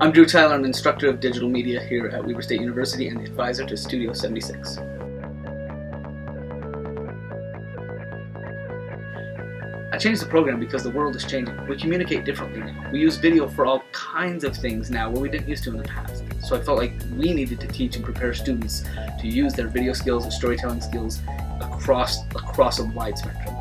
I'm Drew Tyler, I'm an instructor of digital media here at Weber State University and the advisor to Studio 76. I changed the program because the world is changing. We communicate differently now. We use video for all kinds of things now where we didn't used to in the past. So I felt like we needed to teach and prepare students to use their video skills and storytelling skills across a wide spectrum.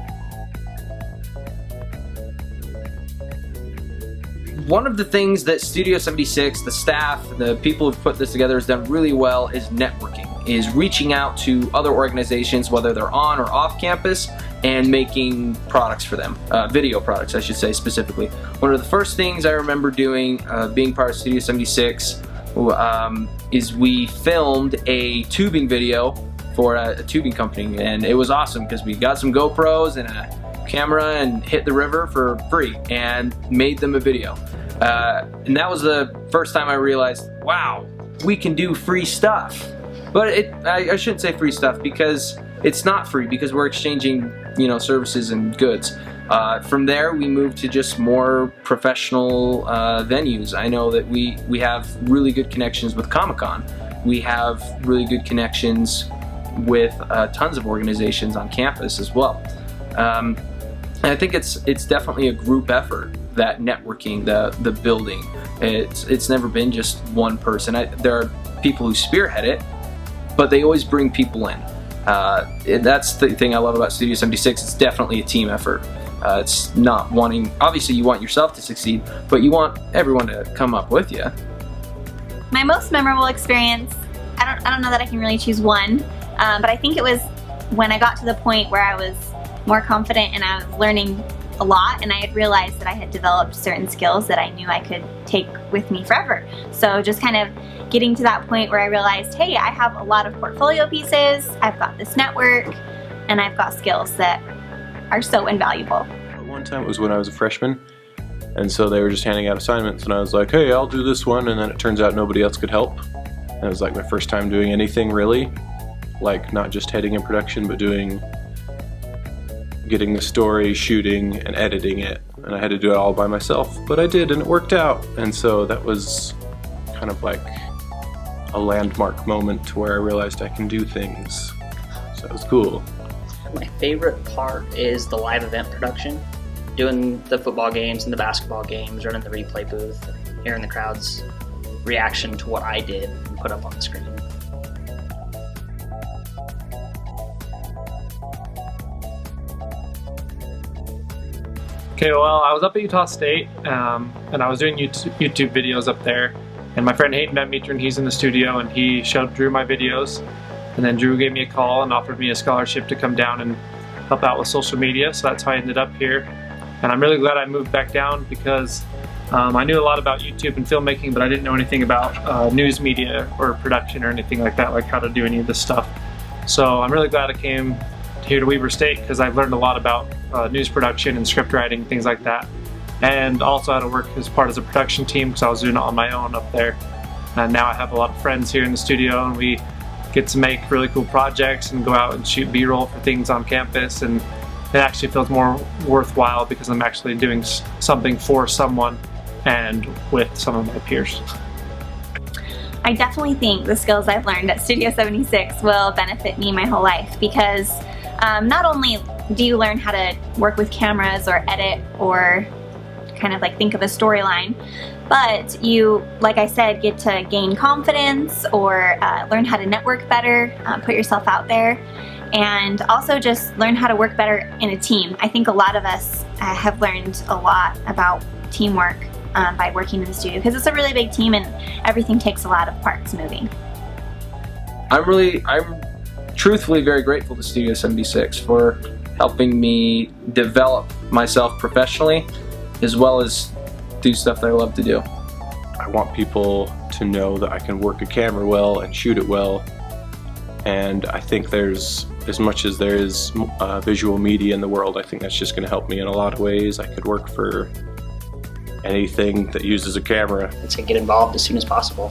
One of the things that Studio 76, the staff, the people who've put this together has done really well is networking, is reaching out to other organizations, whether they're on or off campus, and making products for them, video products I should say specifically. One of the first things I remember doing, being part of Studio 76, is we filmed a tubing video for a tubing company, and it was awesome because we got some GoPros and a camera and hit the river for free and made them a video. And that was the first time I realized, wow, we can do free stuff. But I shouldn't say free stuff because it's not free, because we're exchanging, services and goods. From there, we moved to just more professional venues. I know that we have really good connections with Comic-Con. We have really good connections with tons of organizations on campus as well. And I think it's definitely a group effort, that networking, the building. It's never been just one person. There are people who spearhead it, but they always bring people in. That's the thing I love about Studio 76. It's definitely a team effort. It's not wanting, obviously you want yourself to succeed, but you want everyone to come up with you. My most memorable experience, I don't know that I can really choose one, but I think it was when I got to the point where I was more confident and I was learning a lot, and I had realized that I had developed certain skills that I knew I could take with me forever. So just kind of getting to that point where I realized, hey, I have a lot of portfolio pieces, I've got this network, and I've got skills that are so invaluable. One time it was when I was a freshman, and so they were just handing out assignments, and I was like, hey, I'll do this one, and then it turns out nobody else could help. And it was like my first time doing anything really, like not just heading in production, but getting the story, shooting, and editing it. And I had to do it all by myself, but I did, and it worked out. And so that was kind of like a landmark moment where I realized I can do things. So it was cool. My favorite part is the live event production. Doing the football games and the basketball games, running the replay booth, hearing the crowd's reaction to what I did and put up on the screen. Okay, well, I was up at Utah State, and I was doing YouTube videos up there, and my friend Hayden met me, and he's in the studio, and he showed Drew my videos, and then Drew gave me a call and offered me a scholarship to come down and help out with social media, so that's how I ended up here. And I'm really glad I moved back down because I knew a lot about YouTube and filmmaking, but I didn't know anything about news media or production or anything like that, like how to do any of this stuff. So I'm really glad I came here to Weber State because I've learned a lot about news production and script writing, things like that, and also how to work as part of a production team because I was doing it on my own up there. And now I have a lot of friends here in the studio, and we get to make really cool projects and go out and shoot B-roll for things on campus, and it actually feels more worthwhile because I'm actually doing something for someone and with some of my peers. I definitely think the skills I've learned at Studio 76 will benefit me my whole life because not only do you learn how to work with cameras or edit or kind of like think of a storyline, but you, like I said, get to gain confidence or learn how to network better, put yourself out there, and also just learn how to work better in a team. I think a lot of us have learned a lot about teamwork by working in the studio because it's a really big team and everything takes a lot of parts moving. I'm truthfully very grateful to Studio 76 for helping me develop myself professionally as well as do stuff that I love to do. I want people to know that I can work a camera well and shoot it well, and I think there's, as much as there is visual media in the world, I think that's just going to help me in a lot of ways. I could work for anything that uses a camera. It's to get involved as soon as possible.